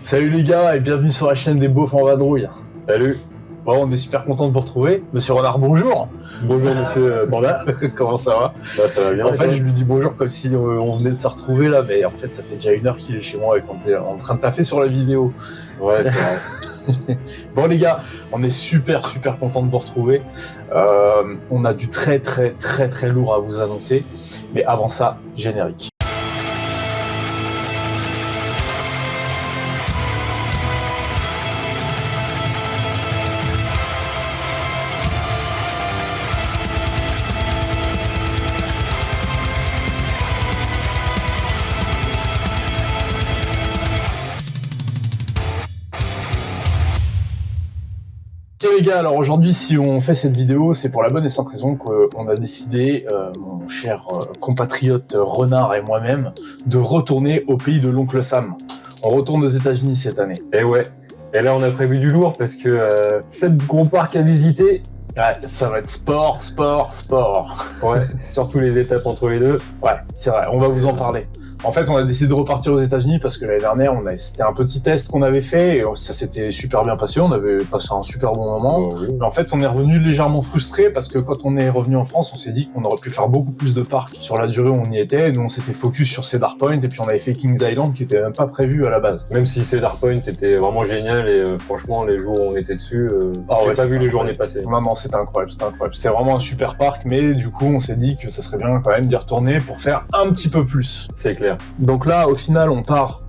Salut les gars et bienvenue sur la chaîne des beaufs en vadrouille. Salut. Bon, on est super content de vous retrouver. Monsieur Renard, bonjour. Bonjour monsieur Panda. Comment ça va? Bah, ça va bien. En fait, je lui dis bonjour comme si on venait de se retrouver là, mais en fait, ça fait déjà 1 heure qu'il est chez moi et qu'on est en train de taffer sur la vidéo. Ouais, c'est vrai. Bon les gars, on est super content de vous retrouver. On a du très lourd à vous annoncer. Mais avant ça, générique. Ok les gars, alors aujourd'hui si on fait cette vidéo, c'est pour la bonne et simple raison qu'on a décidé, mon cher compatriote Renard et moi-même, de retourner au pays de l'oncle Sam. On retourne aux États-Unis cette année. Et ouais. Et là on a prévu du lourd parce que 7 gros parcs à visiter. Ouais, ça va être sport. Ouais, surtout les étapes entre les deux. Ouais, c'est vrai, on va vous en parler. En fait, on a décidé de repartir aux États-Unis parce que l'année dernière, c'était un petit test qu'on avait fait et ça s'était super bien passé. On avait passé un super bon moment. Oh, oui. Mais en fait, on est revenu légèrement frustré parce que quand on est revenu en France, on s'est dit qu'on aurait pu faire beaucoup plus de parcs sur la durée où on y était. Nous, on s'était focus sur Cedar Point et puis on avait fait Kings Island qui était même pas prévu à la base. Même si Cedar Point était vraiment génial et franchement, les jours où on était dessus, j'ai pas vu les journées passer. Non, c'était incroyable. C'est vraiment un super parc, mais du coup, on s'est dit que ça serait bien quand même d'y retourner pour faire un petit peu plus. C'est clair. Donc là, au final, on part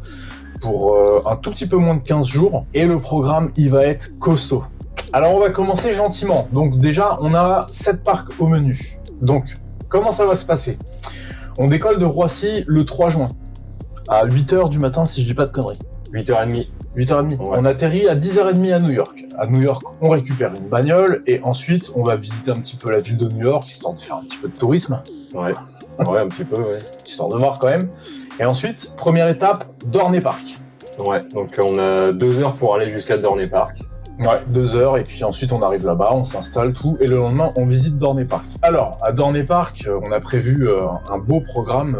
pour un tout petit peu moins de 15 jours et le programme, il va être costaud. Alors, on va commencer gentiment. Donc déjà, on a 7 parcs au menu. Donc, comment ça va se passer? On décolle de Roissy le 3 juin à 8h du matin, si je dis pas de conneries. 8h30. 8h30. Ouais. On atterrit à 10h30 à New York. À New York, on récupère une bagnole et ensuite, on va visiter un petit peu la ville de New York, histoire de faire un petit peu de tourisme. Ouais, un petit peu, ouais. Histoire de voir quand même. Et ensuite, première étape, Dorney Park. Ouais, donc on a 2 heures pour aller jusqu'à Dorney Park. Ouais, 2 heures, et puis ensuite on arrive là-bas, on s'installe, tout, et le lendemain on visite Dorney Park. Alors, à Dorney Park, on a prévu un beau programme.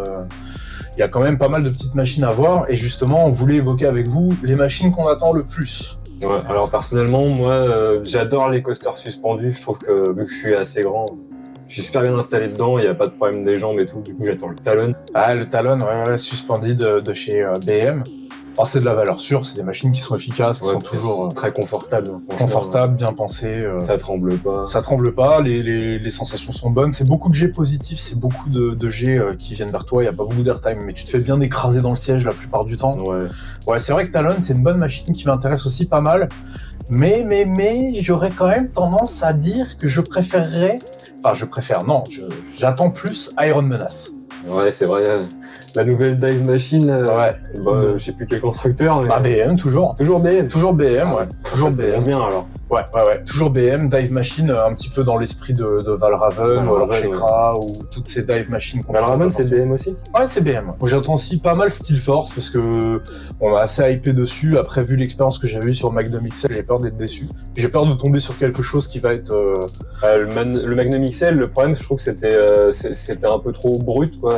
Il y a quand même pas mal de petites machines à voir, et justement, on voulait évoquer avec vous les machines qu'on attend le plus. Ouais, alors personnellement, moi, j'adore les coasters suspendus. Je trouve que, vu que je suis assez grand, je suis super bien installé dedans, il n'y a pas de problème des jambes et tout, du coup j'attends le Talon. Ah, le Talon, ouais, suspendu de chez BM. Alors, c'est de la valeur sûre, c'est des machines qui sont efficaces, qui sont toujours très confortables. Confortables, bien pensées. Ça tremble pas. Ça tremble pas, les sensations sont bonnes, c'est beaucoup de jets positifs, c'est beaucoup de jets qui viennent vers toi, il n'y a pas beaucoup d'airtime, mais tu te fais bien écraser dans le siège la plupart du temps. Ouais, c'est vrai que Talon, c'est une bonne machine qui m'intéresse aussi pas mal, mais j'aurais quand même tendance à dire que je préférerais... Enfin, j'attends plus Iron Menace. Ouais, c'est vrai. La nouvelle dive machine, je sais plus quel constructeur. Mais... Bah, BM, toujours. Toujours BM. Toujours BM, ouais. Toujours BM. Ça bien alors. Ouais. Toujours BM, dive machine, un petit peu dans l'esprit de Valraven, ou alors Shekra, ou toutes ces dive machines. Valraven, c'est BM aussi? Ouais, c'est BM. J'attends aussi pas mal Steel Force, parce que on a assez hypé dessus. Après, vu l'expérience que j'avais eue sur Magnum XL, j'ai peur d'être déçu. J'ai peur de tomber sur quelque chose qui va être... le Magnum XL, le problème, je trouve que c'était un peu trop brut, quoi.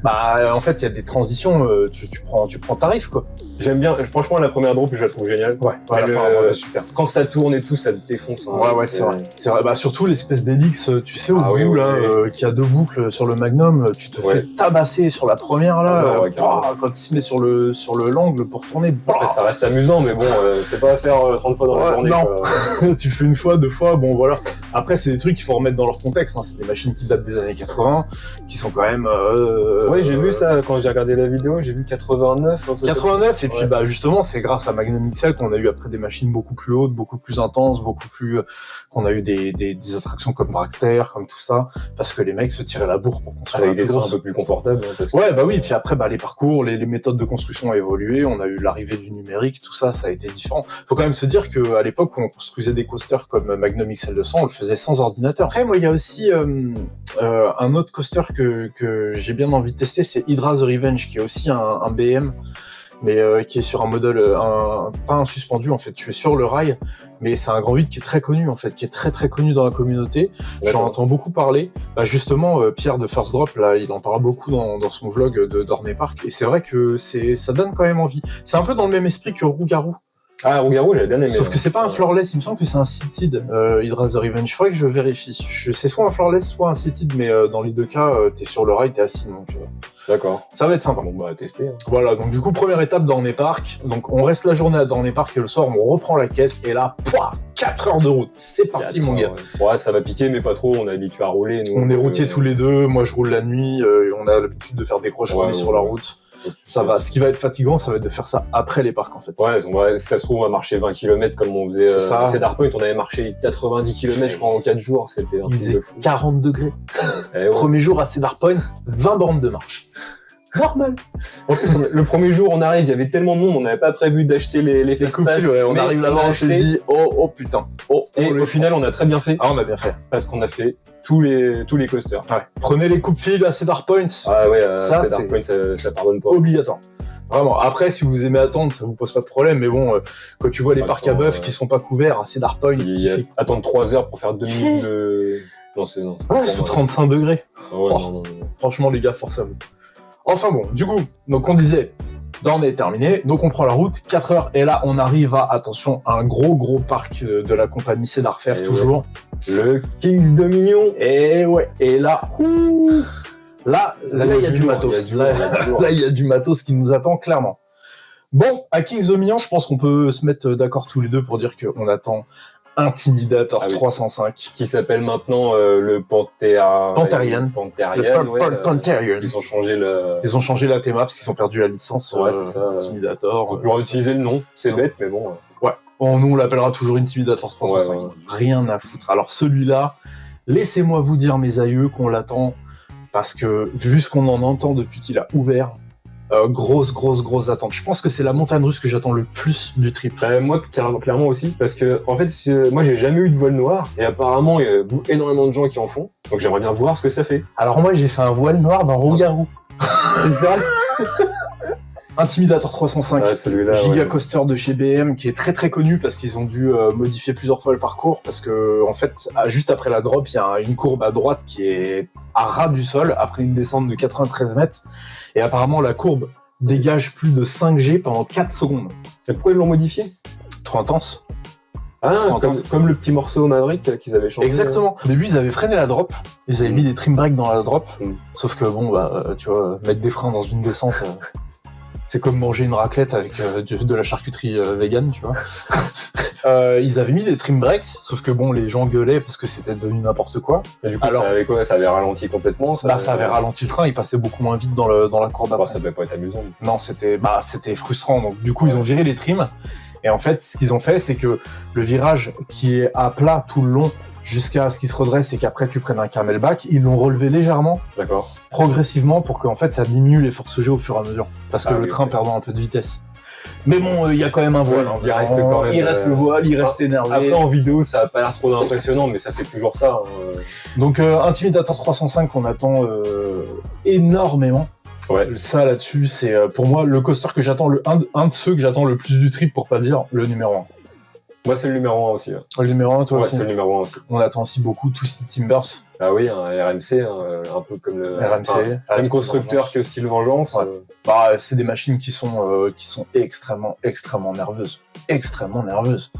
Bah, en fait, il y a des transitions, tu prends tarif, quoi. J'aime bien, franchement, la première drop, je la trouve géniale. Ouais, super. Quand ça tourne et tout, ça te défonce. Hein, ouais, c'est vrai. C'est vrai. Bah, surtout l'espèce d'Helix, tu sais, au bout, là, qui a 2 boucles sur le Magnum, tu te fais tabasser sur la première, là. Quand il se met sur le l'angle pour tourner. Après, ça reste amusant, mais bon, c'est pas à faire 30 fois dans la journée. Non, tu fais 1 fois, 2 fois, bon, voilà. Après, c'est des trucs qu'il faut remettre dans leur contexte, hein. C'est des machines qui datent des années 80, qui sont quand même... ouais, j'ai vu ça, quand j'ai regardé la vidéo, j'ai vu 89. 89, et puis bah justement, c'est grâce à Magnum XL qu'on a eu après des machines beaucoup plus hautes, beaucoup plus intenses, beaucoup plus... qu'on a eu des attractions comme Dragster, comme tout ça, parce que les mecs se tiraient la bourre pour construire avec des trains un peu plus confortables. Hein, parce que... Ouais, bah oui, puis après, bah les parcours, les méthodes de construction ont évolué, on a eu l'arrivée du numérique, tout ça, ça a été différent. Faut quand même se dire qu'à l'époque où on construisait des coasters comme Magnum XL200, on le faisait sans ordinateur. Après, moi, il y a aussi un autre coaster que j'ai bien envie de tester, c'est Hydra The Revenge, qui est aussi un BM, mais qui est sur un modèle, pas un suspendu en fait, tu es sur le rail, mais c'est un grand 8 qui est très connu en fait, qui est très très connu dans la communauté. J'en entends beaucoup parler. Bah, justement, Pierre de First Drop, là, il en parle beaucoup dans son vlog de Dorney Park, et c'est vrai que ça donne quand même envie. C'est un peu dans le même esprit que Rougarou. Ah, Rougarou, j'avais bien aimé. Sauf que c'est pas un floorless, il me semble que c'est un seated, Hydra's the Revenge. Il faudrait que je vérifie. C'est soit un floorless, soit un seated, mais dans les deux cas, t'es sur le rail, t'es assis, donc... D'accord. Ça va être sympa. Bon, bah, tester. Hein. Voilà, donc du coup, première étape Dorney Park. Donc on reste la journée à Dorney Park et le soir, on reprend la caisse, et là, 4 heures de route. C'est parti, mon gars. Ouais, ça va piquer, mais pas trop, on est habitué à rouler. Nous, on est routiers tous les deux, moi je roule la nuit, on a l'habitude de faire des grosses journées sur la route. Ça va. Ce qui va être fatigant, ça va être de faire ça après les parcs, en fait. Ouais, ça se trouve, on va marcher 20 km comme on faisait à Cedar Point. On avait marché 90 km, je crois, en 4 jours. C'était un truc de fou. 40 degrés. Premier jour à Cedar Point, 20 bornes de marche. Normal. En plus, le premier jour, on arrive, il y avait tellement de monde, on n'avait pas prévu d'acheter les fast-pass. On arrive là-bas, on s'est dit, oh putain. Et au final, on a très bien fait. Ah, on a bien fait. Parce qu'on a fait tous les coasters. Ouais. Prenez les coupes-fils à Cedar Point. Ah ouais, Cedar Point, ça pardonne pas. Obligatoire. Vraiment. Après, si vous aimez attendre, ça vous pose pas de problème. Mais bon, quand tu vois les parcs à bœufs qui sont pas couverts à Cedar Point, attendre 3 heures pour faire 2 minutes de... Non, c'est sous 35 degrés. Ouais, non. Franchement, les gars, force à vous. Enfin bon, du coup, donc on disait, Dorney est terminé, donc on prend la route, 4 heures, et là on arrive à, attention, un gros parc de la compagnie Cedar Fair, toujours. Le Kings Dominion. Et ouais, et là, là il y a du matos. Là, il y a du matos qui nous attend clairement. Bon, à Kings Dominion, je pense qu'on peut se mettre d'accord tous les deux pour dire qu'on attend Intimidator 305. Qui s'appelle maintenant le Pantherian. Pantherian. Ils ont changé la théma parce qu'ils ont perdu la licence. Ouais, c'est ça. Intimidator. On peut leur utiliser le nom. C'est bête, mais bon. Ouais. Bon, nous, on l'appellera toujours Intimidator 305. Ouais. Rien à foutre. Alors, celui-là, laissez-moi vous dire, mes aïeux, qu'on l'attend parce que, vu ce qu'on en entend depuis qu'il a ouvert, grosse attente. Je pense que c'est la montagne russe que j'attends le plus du trip. Moi, clairement aussi, parce que en fait, moi, j'ai jamais eu de voile noir, et apparemment, il y a énormément de gens qui en font, donc j'aimerais bien voir ce que ça fait. Alors moi, j'ai fait un voile noir dans Rougarou. C'est ça. Intimidator 305, giga coaster de chez BM, qui est très connu parce qu'ils ont dû modifier plusieurs fois le parcours, parce que en fait, juste après la drop, il y a une courbe à droite qui est à ras du sol, après une descente de 93 mètres, et apparemment la courbe dégage plus de 5G pendant 4 secondes. Et pourquoi ils l'ont modifié ? Trop intense. Comme le petit morceau Maverick qu'ils avaient changé. Exactement. Au début, ils avaient freiné la drop, ils avaient mis des trim brakes dans la drop, sauf que bon, tu vois, mettre des freins dans une descente... C'est comme manger une raclette avec de la charcuterie vegan, tu vois. Ils avaient mis des trim brakes, sauf que bon, les gens gueulaient parce que c'était devenu n'importe quoi. Et du coup, ça avait quoi ? Ça avait ralenti complètement ? Ça avait ralenti le train, il passait beaucoup moins vite dans la courbe après. Ça devait pas être amusant. Non, c'était frustrant. Donc du coup, ils ont viré les trims. Et en fait, ce qu'ils ont fait, c'est que le virage qui est à plat tout le long, jusqu'à ce qu'il se redresse et qu'après tu prennes un camelback, ils l'ont relevé légèrement, progressivement, pour qu'en fait ça diminue les forces G au fur et à mesure, parce que le train perdant un peu de vitesse. Mais bon, il y a quand même un voile. Il reste quand même. Il reste le voile, il reste énervé. Après en vidéo, ça a pas l'air trop impressionnant, mais ça fait toujours ça. Donc Intimidator 305 qu'on attend énormément. Ouais. Ça là-dessus, c'est pour moi le coaster que j'attends, un de ceux que j'attends le plus du trip, pour pas dire le numéro 1. Moi, c'est le numéro 1 aussi. Ouais. Le numéro 1, toi aussi. Ouais, c'est le numéro 1 aussi. On attend aussi beaucoup Twisted Timbers. Ah oui, un RMC, un peu comme le RMC. Même constructeur que Steel Vengeance. Ouais. C'est des machines qui sont extrêmement nerveuses. Extrêmement nerveuses.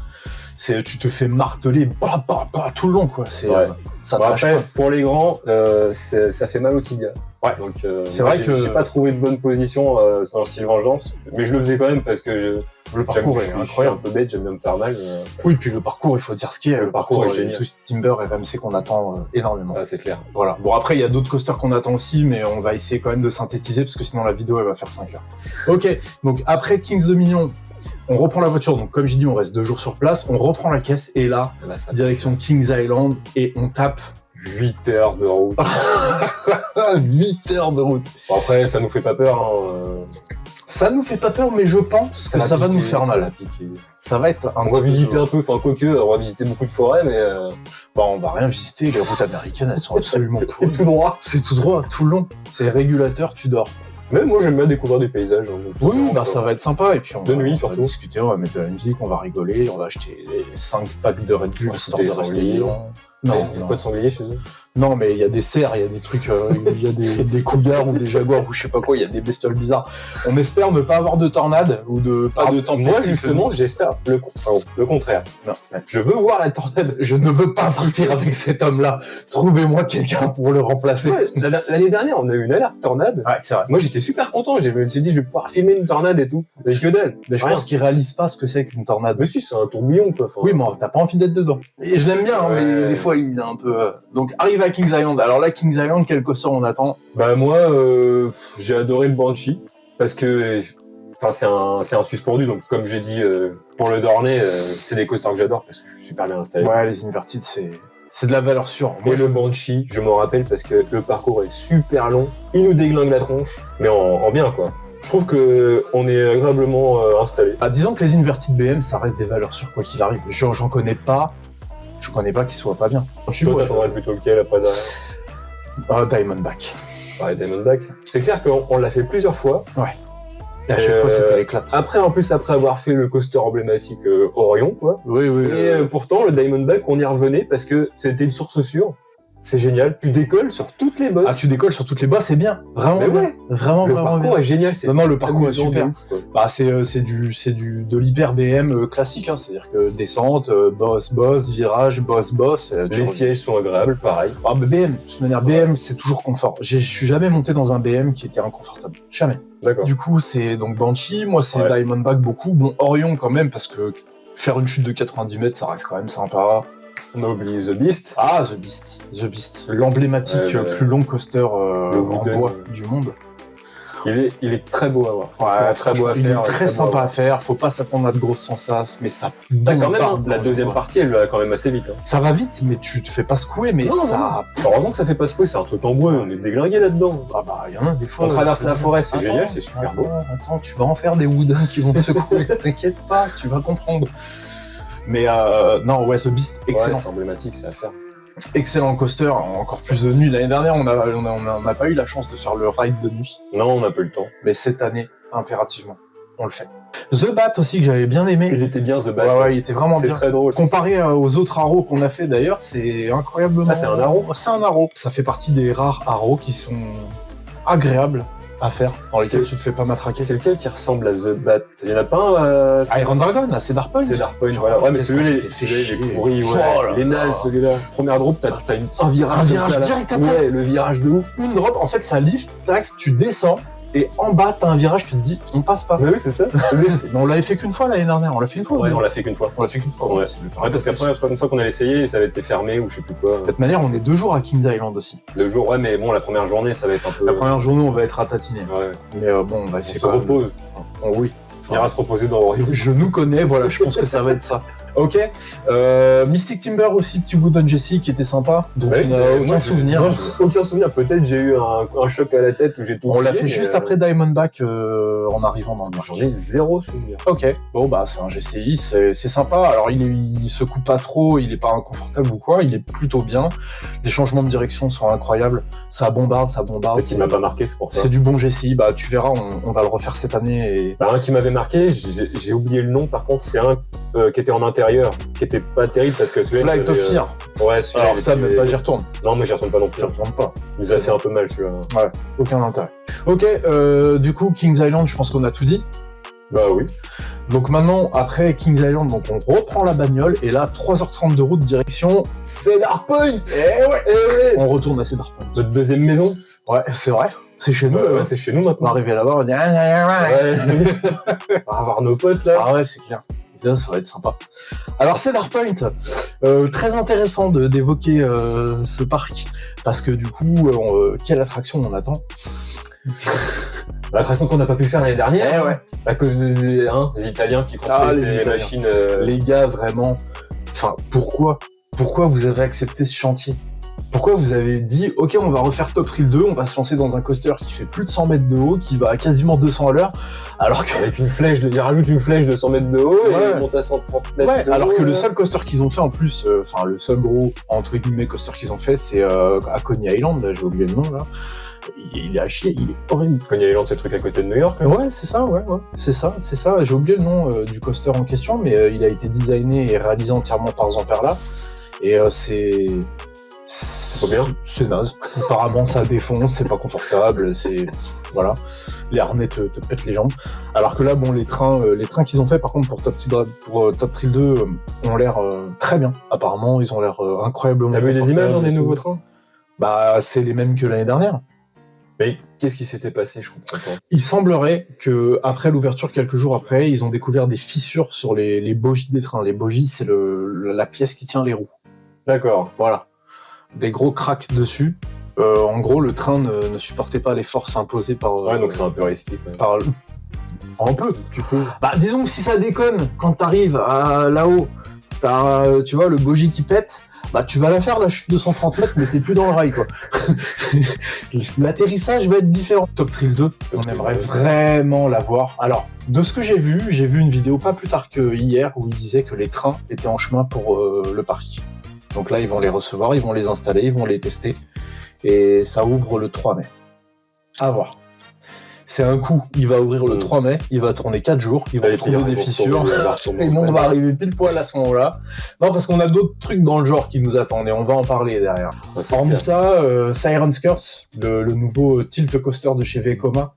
Tu te fais marteler tout le long, quoi. Ça après, pour les grands, ça fait mal au tibia. Ouais. Donc, c'est vrai que j'ai pas trouvé de bonne position dans Steel Vengeance, mais je le faisais quand même parce que le parcours est incroyable. Je suis un peu bête, j'aime bien me faire mal. Oui, puis le parcours, il faut dire ce qu'il y a. Le parcours est génial. Tout Timber et RMC qu'on attend énormément. Ah, c'est clair. Voilà. Bon, après, il y a d'autres coasters qu'on attend aussi, mais on va essayer quand même de synthétiser parce que sinon la vidéo, elle va faire 5 heures. Ok. Donc, après Kings Dominion, on reprend la voiture. Donc, comme j'ai dit, on reste 2 jours sur place. On reprend la caisse et là direction Kings Island et on tape 8 heures de route. 8 heures de route. Bon, après, ça nous fait pas peur. Ça nous fait pas peur, mais je pense que ça va nous faire mal. Ça va être on va visiter un peu, enfin quoique, on va visiter beaucoup de forêts, mais on va rien visiter. Les routes américaines, elles sont absolument c'est tout droit. C'est tout droit, tout le long. C'est régulateur, tu dors. Même moi, j'aime bien découvrir des paysages. Hein, oui, bah ça va être sympa. Et puis on va discuter, on va mettre de la musique, on va rigoler, on va acheter 5 packs de Red Bull histoire de rester vivant. Non, il n'y a pas de sanglier chez eux. Non, mais il y a des cerfs, il y a des trucs, il y a des cougars ou des jaguars ou je sais pas quoi, il y a des bestioles bizarres. On espère ne pas avoir de tornade ou de tempête. Moi, justement, j'espère le contraire. Non. Je veux voir la tornade. Je ne veux pas partir avec cet homme-là. Trouvez-moi quelqu'un pour le remplacer. Ouais, l'année dernière, on a eu une alerte tornade. Ouais, c'est vrai. Moi, j'étais super content. Je me suis dit, je vais pouvoir filmer une tornade et tout. Mais que dalle. Mais je pense qu'ils réalisent pas ce que c'est qu'une tornade. Mais si, c'est un tourbillon, quoi. Oui, mais t'as pas envie d'être dedans. Et je l'aime bien, hein, mais des fois, il est un peu... Donc, arrive à Kings Island. Alors là, Kings Island, quel coaster on attend? Bah moi, j'ai adoré le Banshee parce que, enfin, c'est un suspendu. Donc, comme j'ai dit, pour le Dorney, c'est des coasters que j'adore parce que je suis super bien installé. Ouais, les Inverted, c'est de la valeur sûre. Et le Banshee, je m'en rappelle parce que le parcours est super long. Il nous déglingue la tronche, mais en bien, quoi. Je trouve que on est agréablement installé. Ah, disons que les Inverted BM, ça reste des valeurs sûres quoi qu'il arrive. J'en connais pas. Je connais pas qu'ils soient pas bien. Toi, t'attendrais plutôt lequel après derrière? Diamondback. Ouais, Diamondback. C'est clair qu'on l'a fait plusieurs fois. Ouais. Et à chaque fois, c'était l'éclat. Après avoir fait le coaster emblématique Orion, quoi. Oui. Et pourtant, le Diamondback, on y revenait parce que c'était une source sûre. C'est génial. Tu décolles sur toutes les bosses. Ah, tu décolles sur toutes les bosses, c'est bien. Vraiment. Mais ouais. Vraiment, le vraiment parcours bien. est génial. Non, le parcours est super. Ouf, bah, c'est de l'hyper BM classique, hein. C'est-à-dire que descente, boss, virage, boss. Les sièges sont agréables, pareil. Ah, mais BM, de toute manière, BM, c'est toujours confort. Je suis jamais monté dans un BM qui était inconfortable. Jamais. D'accord. Du coup, c'est donc Banshee. Moi, c'est Diamondback beaucoup. Bon, Orion quand même, parce que faire une chute de 90 mètres, ça reste quand même sympa. On a oublié The Beast. Ah, The Beast. L'emblématique plus long coaster en bois du monde. Il est très beau à voir. Ouais, très beau à faire. Il est très sympa à faire. Faut pas s'attendre à de grosses sensaces, mais ça. Quand même, hein, la deuxième partie, elle va quand même assez vite. Hein. Ça va vite, mais tu te fais pas secouer, mais ça. Heureusement que ça fait pas secouer, c'est un truc en bois, on est déglingué là-dedans. Ah bah, il y en a des fois. On traverse la forêt, c'est génial, c'est super beau. Attends, tu vas en faire des wooden qui vont te secouer. T'inquiète pas, tu vas comprendre. Mais non, ouais, The Beast, excellent. Ouais, c'est emblématique, c'est à faire. Excellent coaster, encore plus de nuit. L'année dernière, on n'a pas eu la chance de faire le ride de nuit. Non, on n'a pas eu le temps. Mais cette année, impérativement, on le fait. The Bat aussi, que j'avais bien aimé. Il était bien, The Bat. Ouais, il était vraiment bien. C'est très drôle. Comparé aux autres arrows qu'on a fait d'ailleurs, c'est incroyablement... Ah, c'est un arrow? C'est un arrow. Ça fait partie des rares arrows qui sont agréables à faire, dans lesquels tu te fais pas matraquer. C'est lequel qui ressemble à The Bat? Il y en a pas un... Iron Dragon, là, c'est Dark Point. C'est Dark Point, voilà. Ouais, mais celui-là, il est pourri, ouais. Les nazes, celui-là. Première drop, t'as un virage direct après. Ouais, le virage de ouf. Une drop, en fait, ça lift, tac, tu descends, et en bas, t'as un virage, tu te dis, on passe pas. Mais oui, c'est ça. Mais on l'avait fait qu'une fois l'année dernière, on l'a fait une fois. Ouais, on l'a fait qu'une fois. Ouais, parce qu'après, c'est pas comme ça qu'on allait essayer, ça avait été fermé ou je sais plus quoi. De toute manière, on est 2 jours à Kings Island aussi. 2 jours, ouais, mais bon, la première journée, ça va être un peu... La première journée, on va être à tatiner. Ouais. Mais bon, on va essayer. On se repose. Oh, oui. On ira se reposer dans Orion. Je nous connais, voilà, je pense que ça va être ça. Ok. Mystic Timber aussi, petit Wooden Jessie qui était sympa. Donc ouais, tu n'as aucun souvenir. Non, aucun souvenir. Peut-être j'ai eu un choc à la tête où j'ai tout. On l'a fait juste après Diamondback en arrivant dans le parc. J'en ai 0 souvenir. Ok. Bon bah c'est un GCI, c'est sympa. Alors il secoue pas trop, il est pas inconfortable ou quoi. Il est plutôt bien. Les changements de direction sont incroyables. Ça bombarde. Peut-être qu'il m'a pas marqué, c'est pour ça. C'est du bon GCI. Bah tu verras, on va le refaire cette année. Et... Bah, un qui m'avait marqué, j'ai oublié le nom. Par contre, c'est un qui était en intérieur, qui était pas terrible parce que celui-là. Flight of Fear. Ouais, celui-là. Alors ça, même pas, j'y retourne. Non, mais j'y retourne pas non plus. J'y retourne pas. Il nous a fait un peu mal celui-là. Ouais, aucun intérêt. Ok, du coup, Kings Island, je pense qu'on a tout dit. Bah oui. Donc maintenant, après Kings Island, donc on reprend la bagnole et là, 3h30 de route direction Cedar Point. Eh ouais. On retourne à Cedar Point. Notre deuxième maison. Ouais, c'est vrai. C'est chez nous. Ouais, c'est chez nous maintenant. On va arriver là-bas, on va dire... Ouais. On va avoir nos potes là. Ah ouais, c'est clair. Bien, ça va être sympa. Alors Cedar Point, très intéressant d'évoquer ce parc parce que du coup, quelle attraction on attend? L'attraction qu'on n'a pas pu faire l'année dernière, ouais. À cause des Italiens qui construisent des machines. Les gars, vraiment. Enfin, pourquoi vous avez accepté ce chantier? Pourquoi vous avez dit, ok, on va refaire Top Thrill 2, on va se lancer dans un coaster qui fait plus de 100 mètres de haut, qui va à quasiment 200 à l'heure, alors que... Avec il rajoute une flèche de 100 mètres de haut et il monte à 130 mètres de haut. Alors que le seul coaster qu'ils ont fait en plus, le seul gros, entre guillemets, coaster qu'ils ont fait, c'est à Coney Island, là, j'ai oublié le nom, là. il est à chier, il est horrible. Coney Island, c'est le truc à côté de New York. Ouais, c'est ça, ouais. C'est ça. J'ai oublié le nom du coaster en question, mais il a été designé et réalisé entièrement par Zamperla. Et c'est trop bien. C'est naze. Apparemment, ça défonce, c'est pas confortable, voilà. Les harnais te pètent les jambes. Alors que là, bon, les trains qu'ils ont fait, par contre, pour Top Thrill 2, ont l'air très bien. Apparemment, ils ont l'air incroyablement. T'as vu des images des nouveaux trains? Bah, c'est les mêmes que l'année dernière. Mais qu'est-ce qui s'était passé, je comprends pas. Il semblerait que après l'ouverture, quelques jours après, ils ont découvert des fissures sur les bogies des trains. Les bogies, c'est la pièce qui tient les roues. D'accord. Voilà. Des gros cracks dessus. En gros, le train ne supportait pas les forces imposées par... Ouais, donc c'est un peu risqué quand même. Un peu, tu peux. Bah, disons que si ça déconne, quand t'arrives là-haut, t'as, tu vois, le bogie qui pète, bah, tu vas la faire, la chute de 130 mètres, mais t'es plus dans le rail, quoi. L'atterrissage va être différent. Top Thrill 2, on aimerait vraiment la voir. Alors, de ce que j'ai vu une vidéo pas plus tard que hier où il disait que les trains étaient en chemin pour le parc. Donc là, ils vont les recevoir, ils vont les installer, ils vont les tester. Et ça ouvre le 3 mai. À voir. C'est un coup, il va ouvrir le 3 mai, il va tourner 4 jours, il va trouver des fissures, et on va arriver pile poil à ce moment-là. Non, parce qu'on a d'autres trucs dans le genre qui nous attendent, et on va en parler derrière. Hormis ça, Siren's Curse, le nouveau tilt coaster de chez Vekoma,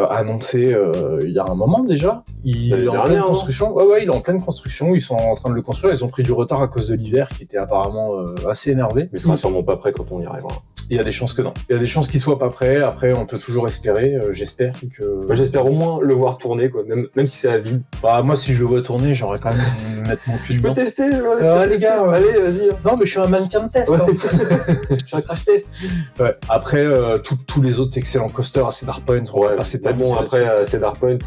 annoncé il y a un moment déjà. Il est en pleine construction. Ouais, il est en pleine construction. Ils sont en train de le construire. Ils ont pris du retard à cause de l'hiver qui était apparemment assez énervé. Mais il sera sûrement pas prêt quand on y arrivera. Il y a des chances que non. Il y a des chances qu'il soit pas prêt. Après, on peut toujours espérer. J'espère que. Moi, j'espère au moins le voir tourner, quoi. Même si c'est à vide. Bah, moi, si je le vois tourner, j'aurais quand même mettre mon cul dedans. Je peux tester. Les gars, allez, vas-y. Non, mais je suis un mannequin de test. Ouais. Je suis un crash test. Ouais. Après, tous les autres excellents coasters à Cedar Point, on va passer ta bon, après, Cedar Point,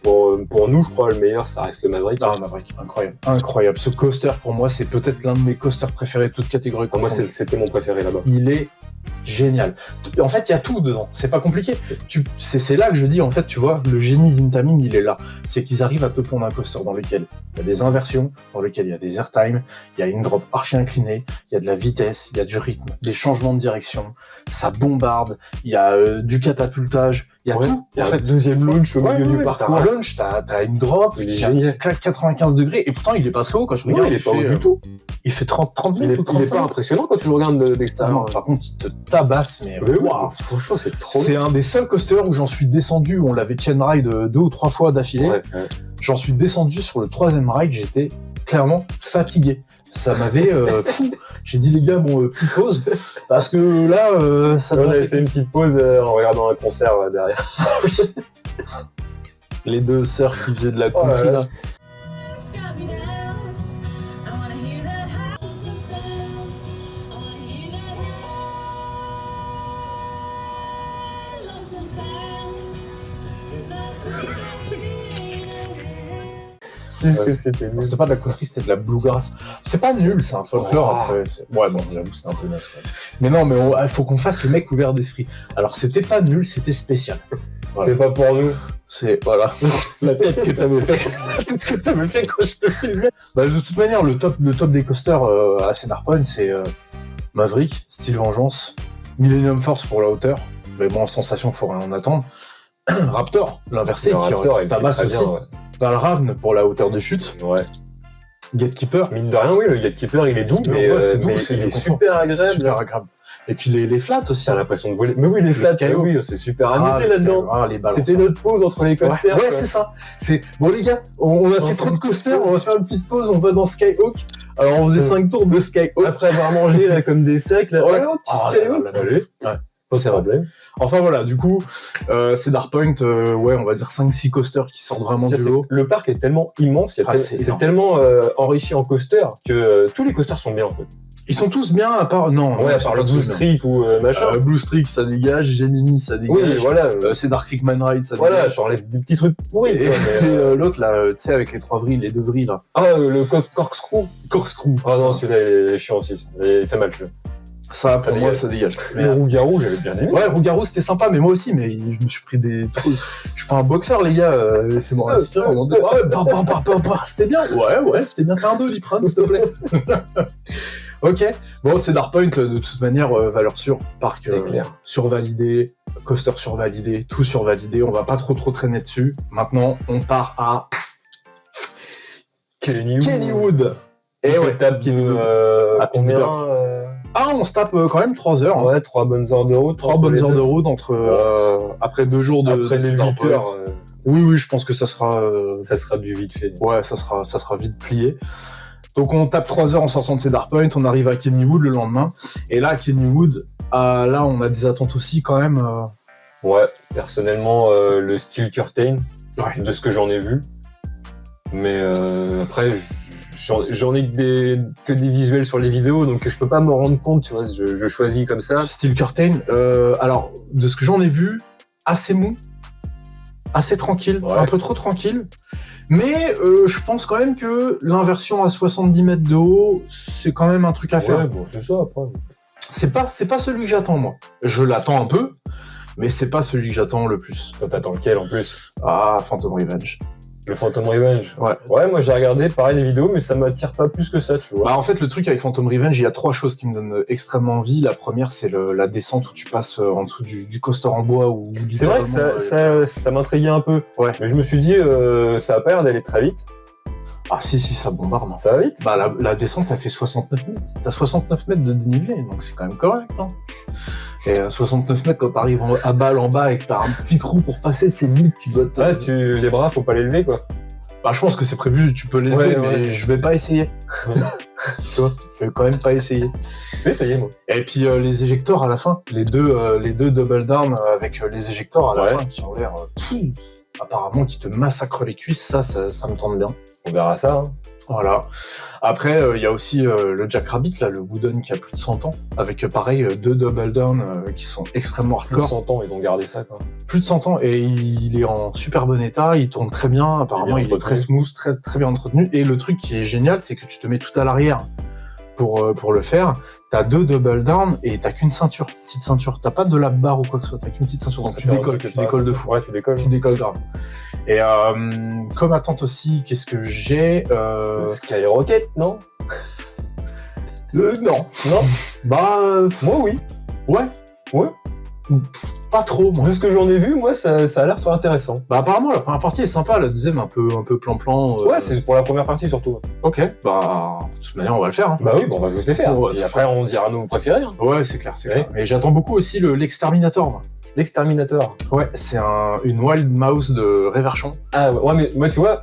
pour nous, je crois, le meilleur, ça reste le Maverick. Ah, Maverick, incroyable. Ce coaster, pour moi, c'est peut-être l'un de mes coasters préférés de toute catégorie. Moi, c'était mon préféré là-bas. Il est génial. En fait, il y a tout dedans. C'est pas compliqué. C'est là que je dis, en fait, tu vois, le génie d'Intamin, il est là. C'est qu'ils arrivent à te pondre un coaster dans lequel il y a des inversions, dans lequel il y a des airtime, il y a une drop archi inclinée, il y a de la vitesse, il y a du rythme, des changements de direction, ça bombarde, il y a du catapultage, il y a tout. Il y a un deuxième launch au milieu du parcours. T'as un launch, t'as une drop, il est génial. 95 degrés, et pourtant il est pas très haut quand je regarde. Il est pas haut du tout. Il fait 30 mètres ou 35. Il est pas impressionnant quand tu le regardes d'extérieur. Par contre, il te tabasse, mais wow. Franchement, c'est trop. C'est un des seuls coasters où j'en suis descendu, on l'avait chain ride 2 ou 3 fois d'affilée. Ouais. J'en suis descendu sur le 3e ride, j'étais clairement fatigué. Ça m'avait fou. J'ai dit les gars, bon, petite pause, parce que là, ça. On avait fait une petite pause en regardant un concert derrière. Les deux sœurs qui faisaient de la country là. Qu'est-ce que c'était nul. C'était pas de la country, c'était de la bluegrass. C'est pas nul, c'est un folklore après. Ouais, bon, j'avoue, c'était un peu naze. Mais non, mais il faut qu'on fasse le mec ouvert d'esprit. Alors, c'était pas nul, c'était spécial. Voilà. C'est pas pour nous. C'est, voilà. La tête que t'avais fait. La tête que t'avais fait quand je te filmais. Bah, de toute manière, le top des coasters à Cedar Point, c'est Maverick, Steel Vengeance, Millennium Force pour la hauteur. Mais bon, en sensation, faut rien en attendre. Raptor, l'inversé, qui tabasse aussi. Bien, ouais. Valravn pour la hauteur de chute. Ouais. Gatekeeper. Mine de rien, oui, le Gatekeeper, il est doux, mais il est super agréable. Super agréable. Et puis les flats aussi. T'as l'impression de voler. Mais oui, les flats, oui, c'est super amusé là-dedans. C'était notre pause entre les coasters. Ouais, c'est ça. Bon les gars, on a fait trop de coasters, on va faire une petite pause, on va dans Skyhawk. Alors on faisait 5 tours de Skyhawk. Après avoir mangé là comme des secs, là. Ouais, petit Skyhawk. Ouais. Pas de problème. Enfin voilà, du coup, Cedar Point, ouais, on va dire 5-6 coasters qui sortent vraiment du lot. Le parc est tellement immense, c'est tellement enrichi en coasters que tous les coasters sont bien en fait. Ils sont tous bien à part à part le Blue Streak ou machin. Blue Streak ça dégage, Gemini ça dégage. Oui, voilà. Cedar Creek Man Ride ça dégage. Voilà, genre les petits trucs pourris. Et l'autre là, tu sais avec les 3 vrilles, les 2 vrilles là. Ah, le corkscrew. Ah non, celui-là il est chiant aussi. Il fait mal celui-là. Ça, pour moi, ça dégage. Le Rougarou, j'avais bien aimé. Ouais, Rougarou, c'était sympa, mais moi aussi, mais je me suis pris des trucs. Je suis pas un boxeur, les gars, laissez-moi respirer. C'était bien. Ouais, c'était bien. Fais un 2, Lipran, s'il te plaît. Ok, bon, c'est Darkpoint, de toute manière, valeur sûre, parc clair. survalidé, coaster survalidé, tout survalidé, on va pas trop traîner dessus. Maintenant, on part à Kennywood. Et ouais, tape à combien on se tape quand même 3 heures. Hein. Ouais, 3 bonnes heures de route. 3 bonnes heures de route après 2 jours de... Après les 8 heures. Oui, je pense que ça sera... Ça sera du vite fait. Ouais, ça sera vite plié. Donc on tape 3 heures en sortant de ces Darkpoint, on arrive à Kennywood le lendemain. Et là, à Kennywood, là, on a des attentes aussi quand même. Ouais, personnellement, le style Curtain, de ce que j'en ai vu. Mais après, j'en ai que des visuels sur les vidéos, donc je peux pas me rendre compte, tu vois, je choisis comme ça. Style Curtain, alors, de ce que j'en ai vu, assez mou, assez tranquille, un peu trop tranquille. Mais je pense quand même que l'inversion à 70 mètres de haut, c'est quand même un truc à faire. Ouais, bon, c'est ça, après. C'est pas celui que j'attends, moi. Je l'attends un peu, mais c'est pas celui que j'attends le plus. Toi, t'attends lequel, en plus? Ah, Phantom Revenge. Le Phantom Revenge. Ouais. Ouais, moi j'ai regardé pareil les vidéos, mais ça m'attire pas plus que ça, tu vois. Bah en fait, le truc avec Phantom Revenge, il y a 3 choses qui me donnent extrêmement envie. La première, c'est la descente où tu passes en dessous du coaster en bois ou du... C'est vrai que ça m'intriguait un peu. Ouais. Mais je me suis dit, ça a pas l'air d'aller très vite. Ah si, ça bombarde. Hein. Ça va vite. Bah la descente, elle fait 69 mètres. T'as 69 mètres de dénivelé, donc c'est quand même correct. Hein. Et 69 mètres, quand t'arrives à balle en bas et que t'as un petit trou pour passer, c'est limite, tu dois te... les bras, faut pas les lever, quoi. Bah, je pense que c'est prévu, tu peux l'élever, mais je vais pas essayer. Tu vois, je vais quand même pas essayer. Je vais essayer, moi. Et puis les éjecteurs à la fin, les deux double down avec les éjecteurs à la fin qui ont l'air, apparemment, qui te massacrent les cuisses, ça me tente bien. On verra ça. Hein. Voilà. Après, il y a aussi le Jackrabbit, là, le Wooden qui a plus de 100 ans, avec pareil 2 double down qui sont extrêmement hardcore. Plus de 100 ans, ils ont gardé ça, quoi. Plus de 100 ans, et il est en super bon état, il tourne très bien, apparemment il est très smooth, très bien entretenu. Et le truc qui est génial, c'est que tu te mets tout à l'arrière pour le faire. T'as 2 double down et t'as qu'une ceinture, petite ceinture. T'as pas de lap bar ou quoi que ce soit, t'as qu'une petite ceinture. Donc tu décolles de fou. Ouais, tu décolles. Tu décolles grave. Et comme attente aussi, qu'est-ce que j'ai Skyrocket, non? Non. Bah, moi oui. Ouais. Pas trop, moi. De ce que j'en ai vu, moi, ça a l'air trop intéressant. Bah, apparemment, la première partie est sympa, la deuxième, un peu plan-plan. Ouais, c'est pour la première partie, surtout. Ok, bah, de toute manière, on va le faire. Hein. Bah oui, on va tous les faire. Et après, on dira nos préférés. Hein. Ouais, c'est clair. Mais j'attends beaucoup aussi l'Exterminator, moi. L'Exterminator. Ouais, c'est une Wild Mouse de Réverchon. Ah ouais, mais moi, tu vois...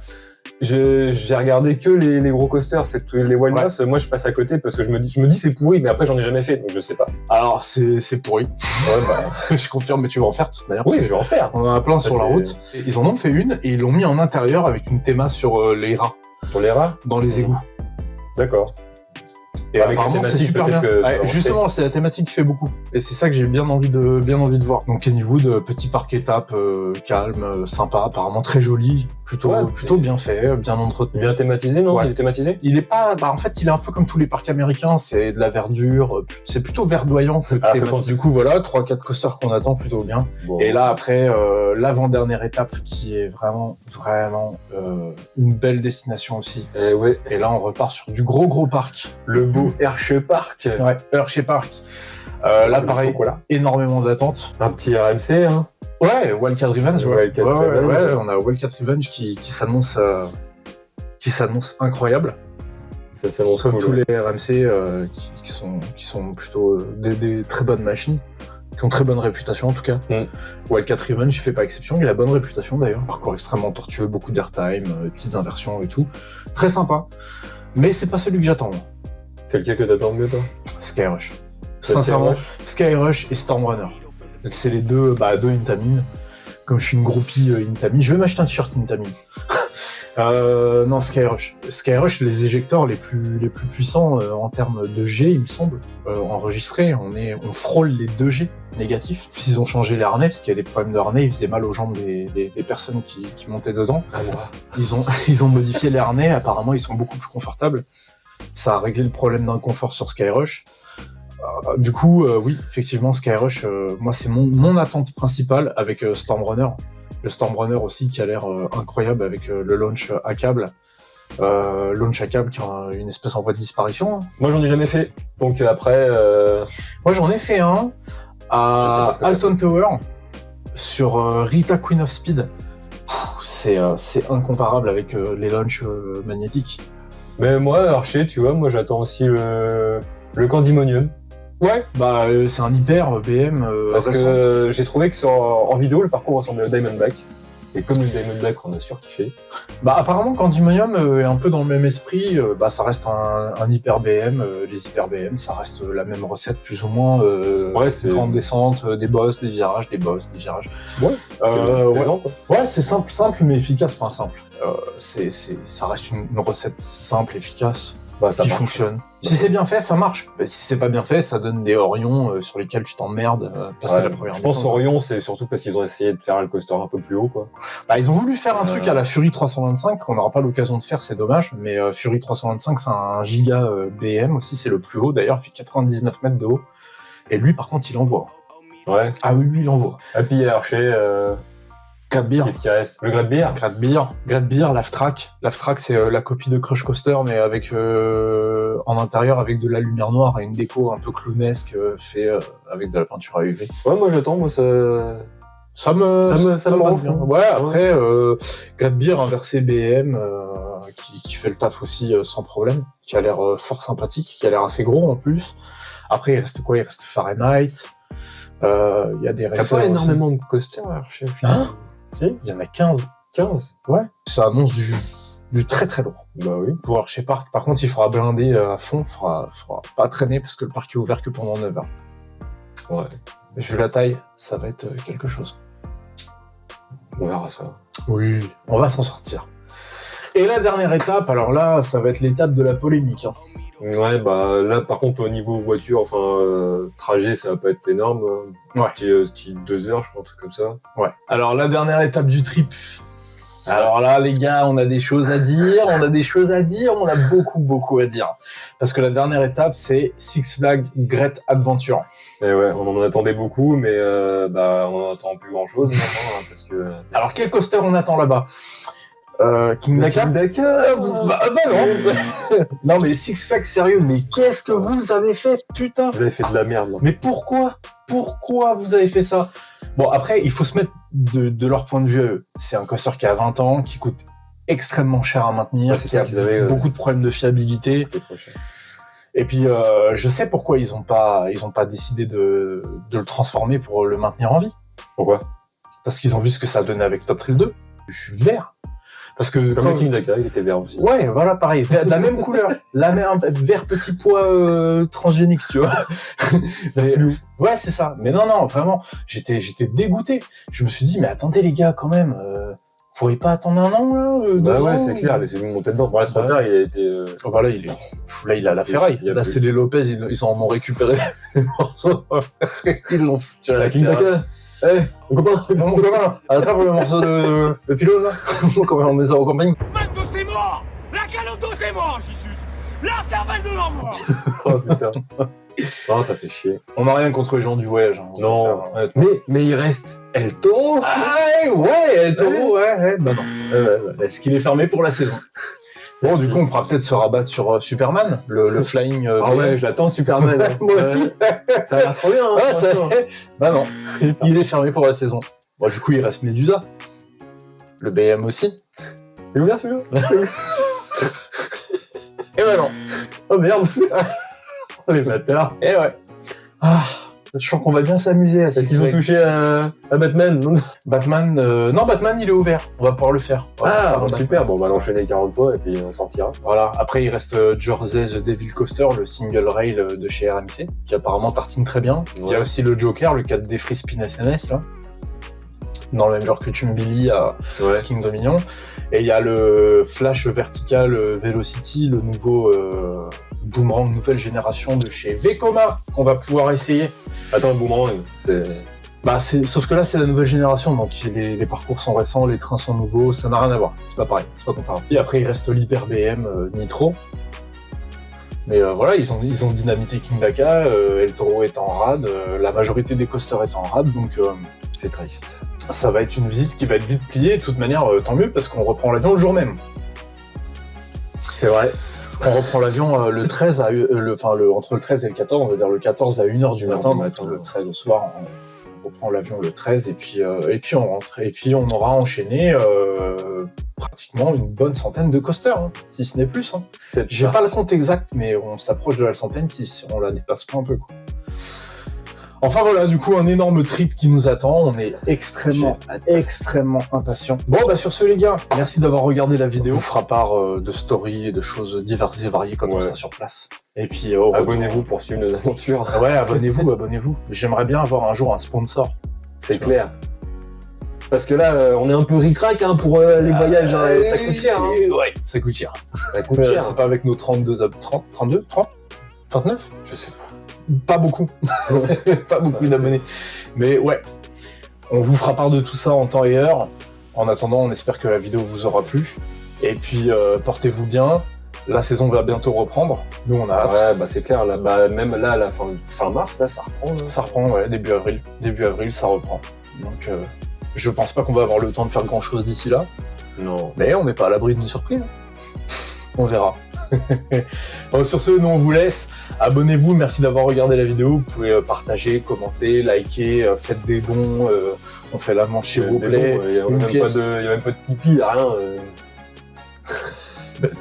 J'ai regardé que les gros coasters, les Wild Mouse. Moi, je passe à côté parce que je me dis c'est pourri, mais après, j'en ai jamais fait, donc je sais pas. Alors, c'est pourri. Ouais, bah. Je confirme, mais tu vas en faire de toute manière. Oui, je vais en faire. On en a plein sur la route. Ils en ont fait une et ils l'ont mis en intérieur avec une théma sur les rats. Sur les rats? Dans les égouts. D'accord. Et apparemment, c'est super bien. Justement, c'est la thématique qui fait beaucoup. Et c'est ça que j'ai bien envie de voir. Donc Kennywood, petit parc étape, calme, sympa, apparemment très joli, plutôt bien fait, bien entretenu. Bien thématisé, non? Il est thématisé? Il est pas, en fait, il est un peu comme tous les parcs américains, c'est de la verdure, c'est plutôt verdoyant que thématique. Du coup, voilà, 3-4 coasters qu'on attend plutôt bien. Bon. Et là, après, l'avant-dernière étape qui est vraiment une belle destination aussi. Et là, on repart sur du gros parc. Le beau Hershey Park. Ouais, Hershey Park. Là, pareil, énormément d'attentes. Un petit RMC, hein. Ouais, Wildcat Revenge. Wildcat Revenge. On a Wildcat Revenge qui s'annonce incroyable. Ça s'annonce comme cool, tous les RMC qui sont plutôt des très bonnes machines, qui ont très bonne réputation en tout cas. Wildcat Revenge fait pas exception, il a bonne réputation d'ailleurs. Parcours extrêmement tortueux, beaucoup d'airtime, petites inversions et tout. Très sympa. Mais c'est pas celui que j'attends. C'est lequel que t'attends mieux, toi? Skyrush. Sincèrement, Skyrush et Stormrunner. C'est les deux Intamin. Comme je suis une groupie Intamin, je vais m'acheter un t-shirt Intamin. Non, Skyrush. Skyrush, les éjecteurs les plus puissants en termes de G, il me semble, enregistrés. On frôle les 2 G négatifs. Puis ils ont changé les harnais, parce qu'il y a des problèmes de harnais, ils faisaient mal aux jambes des personnes qui montaient dedans. Ils ont modifié les harnais, apparemment ils sont beaucoup plus confortables. Ça a réglé le problème d'inconfort sur Skyrush. Du coup, oui, effectivement, Skyrush, moi, c'est mon attente principale avec Stormrunner. Le Stormrunner aussi, qui a l'air incroyable avec le launch à câble. Launch à câble qui a une espèce en voie de disparition. Moi, j'en ai jamais fait. Donc après... Moi, j'en ai fait un à Alton Tower sur Rita Queen of Speed. C'est incomparable avec les launchs magnétiques. Mais moi, Archer, tu vois, moi j'attends aussi le Candymonium. Ouais, bah c'est un hyper BM. Parce que j'ai trouvé que en vidéo, le parcours ressemblait au Diamondback. Et comme le Diamondback, on a surkiffé. Bah apparemment, Candymonium est un peu dans le même esprit. Bah ça reste un hyper BM. Les hyper BM, ça reste la même recette plus ou moins. Ouais, c'est grande descente, des bosses, des virages, des bosses, des virages. Ouais. Présent, quoi. Ouais, c'est simple mais efficace. Enfin simple. Ça reste une recette simple, efficace. Bah, ça qui marche. fonctionne. Si c'est bien fait, ça marche. Si c'est pas bien fait, ça donne des Orions sur lesquels tu t'emmerdes. Passer la première. Je pense Orion, c'est surtout parce qu'ils ont essayé de faire le coaster un peu plus haut, quoi. Bah, ils ont voulu faire un truc à la Fury 325 qu'on n'aura pas l'occasion de faire, c'est dommage. Mais Fury 325, c'est un giga BM aussi, c'est le plus haut. D'ailleurs, il fait 99 mètres de haut. Et lui, par contre, il envoie. Ouais. Ah oui, il envoie. Et puis Archer. Grad-Beer. Qu'est-ce qui reste? Le Grad-Beer. Grad-Beer, Laugh-Track. Laugh-Track, c'est la copie de Crush Coaster, mais avec en intérieur avec de la lumière noire et une déco un peu clownesque fait avec de la peinture à UV. Ouais, moi j'attends, moi ça me branche bien. Ouais, après Grad-Beer inversé BM qui fait le taf aussi sans problème, qui a l'air fort sympathique, qui a l'air assez gros en plus. Après il reste quoi? Il reste Fahrenheit. Il y a des racers. Il n'y a pas énormément de coasters Archer. Hein? Si. Il y en a 15. 15. Ouais. Ça annonce du très très lourd. Bah oui. Pour Archer Park. Par contre, il faudra blinder à fond. Faudra pas traîner parce que le parc est ouvert que pendant 9 heures. Ouais. Mais vu la taille, ça va être quelque chose. On verra ça. Oui. On va s'en sortir. Et la dernière étape, alors là, ça va être l'étape de la polémique. Hein. Ouais, bah là, par contre, au niveau voiture, trajet, ça va pas être énorme. Ouais. Petit 2 heures, je crois, un truc comme ça. Ouais. Alors, la dernière étape du trip. Alors là, les gars, on a des choses à dire, on a beaucoup à dire. Parce que la dernière étape, c'est Six Flags Great Adventure. Et ouais, on en attendait beaucoup, mais on en attend plus grand-chose maintenant, hein, parce que... Alors, quel coaster on attend là-bas? King Daka. Bah non. Non mais Six Flags, sérieux, mais qu'est-ce que vous avez fait, putain? Vous avez fait de la merde. Là. Mais pourquoi vous avez fait ça? Bon, après, il faut se mettre de leur point de vue à eux. C'est un coaster qui a 20 ans, qui coûte extrêmement cher à maintenir, c'est ça qu'ils avaient beaucoup de problèmes de fiabilité. C'était trop cher. Et puis, je sais pourquoi ils ont pas décidé de le transformer pour le maintenir en vie. Pourquoi? Parce qu'ils ont vu ce que ça a donné avec Top Thrill 2. Je suis vert. Parce que comme le King Daka, il était vert aussi. Ouais, voilà, pareil, la même couleur, la même vert petit pois transgénique, tu vois. Ouais, c'est ça. Mais non, vraiment, j'étais dégoûté. Je me suis dit, mais attendez les gars, quand même, vous pourriez pas attendre un an là? Bah ouais, c'est clair, laissez-nous monter dedans. Bon, là, ce retard, il a été. Bah là, il a la ferraille. Là, c'est les Lopez, ils en ont récupéré les morceaux. Ils l'ont foutu à la King Daka. Mon copain, attrape le morceau de pylône, là. Comment on met ça au camping? Maintenant c'est mort. La caloto c'est mort, Jesus. La cervelle de l'homme mort. Oh putain. Non, ça fait chier. On n'a rien contre les gens du voyage. Hein, non. Mais il reste El Toro. Ah ouais, El Toro, ouais. Bah non. Est-ce qu'il est fermé pour la saison? Bon, du coup, on pourra peut-être se rabattre sur Superman, le flying. Ah ouais, je l'attends, Superman. Moi aussi. Ça a l'air trop bien. Ouais, ça. Bah non, il est fermé pour la saison. Bon, du coup, il reste Medusa. Le BM aussi. Il est ouvert celui-là. Et bah non. Oh merde. Oh les bâtards. Et ouais. Ah. Je sens qu'on va bien s'amuser. Est-ce qu'ils ont touché à Batman? Batman, non, Batman il est ouvert. On va pouvoir le faire. Super. Bon, on va l'enchaîner 40 fois et puis on sortira. Voilà. Après, il reste Jersey The Devil Coaster, le single rail de chez RMC, qui apparemment tartine très bien. Ouais. Il y a aussi le Joker, le 4D Free Spin SNS, là. Dans le même genre que Tumbili à King Dominion. Et il y a le Flash Vertical Velocity, le nouveau boomerang nouvelle génération de chez Vekoma qu'on va pouvoir essayer. Attends, le boomerang, c'est... Bah, sauf que là, c'est la nouvelle génération, donc les parcours sont récents, les trains sont nouveaux, ça n'a rien à voir. C'est pas pareil, c'est pas comparable. Et après, il reste l'Hyper BM Nitro. Mais voilà, ils ont dynamité King Daka, El Toro est en rade, la majorité des coasters est en rade, donc... c'est triste. Ça va être une visite qui va être vite pliée, de toute manière, tant mieux, parce qu'on reprend l'avion le jour même. C'est vrai. On reprend l'avion le 13 entre le 13 et le 14, on va dire le 14 à 1h du matin, le 13 au soir, on reprend l'avion le 13 et puis on rentre. Et puis on aura enchaîné pratiquement une bonne centaine de coasters, hein, si ce n'est plus. Hein. J'ai pas le compte exact, mais on s'approche de la centaine si on la dépasse pas un peu, quoi. Enfin voilà, du coup, un énorme trip qui nous attend. On est extrêmement impatients. Bon, bah sur ce, les gars, merci d'avoir regardé la vidéo. On fera part de stories et de choses diverses et variées quand on sera sur place. Et puis, abonnez-vous pour suivre nos aventures. Ouais, abonnez-vous. J'aimerais bien avoir un jour un sponsor. C'est clair. Parce que là, on est un peu ric-rac hein, pour les voyages. Ça coûte cher. Hein. Ouais, ça coûte cher. Ça coûte cher. C'est pas avec nos 39 Je sais pas. Pas beaucoup. Pas beaucoup d'abonnés. Mais ouais, on vous fera part de tout ça en temps et heure. En attendant, on espère que la vidéo vous aura plu. Et puis, portez-vous bien. La saison va bientôt reprendre. Nous, on a hâte. Ouais, bah c'est clair. Là, même là, à la fin mars, là, ça reprend. Là. Ça reprend, ouais, début avril. Début avril, ça reprend. Donc, je pense pas qu'on va avoir le temps de faire grand-chose d'ici là. Non. Mais on n'est pas à l'abri d'une surprise. On verra. Bon, sur ce, nous on vous laisse. Abonnez-vous, merci d'avoir regardé la vidéo. Vous pouvez partager, commenter, liker, faites des dons. On fait la manche chez Roleplay. Il n'y a même pas de Tipeee, rien.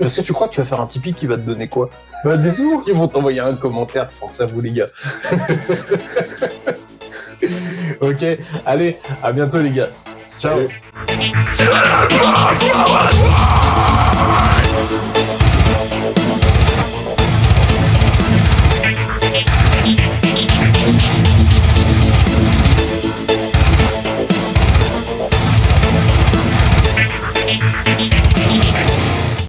Parce que tu crois que tu vas faire un Tipeee qui va te donner quoi? Bah, des sous. Ils vont t'envoyer un commentaire, force à vous les gars. Ok, allez, à bientôt les gars. Ciao. Allez.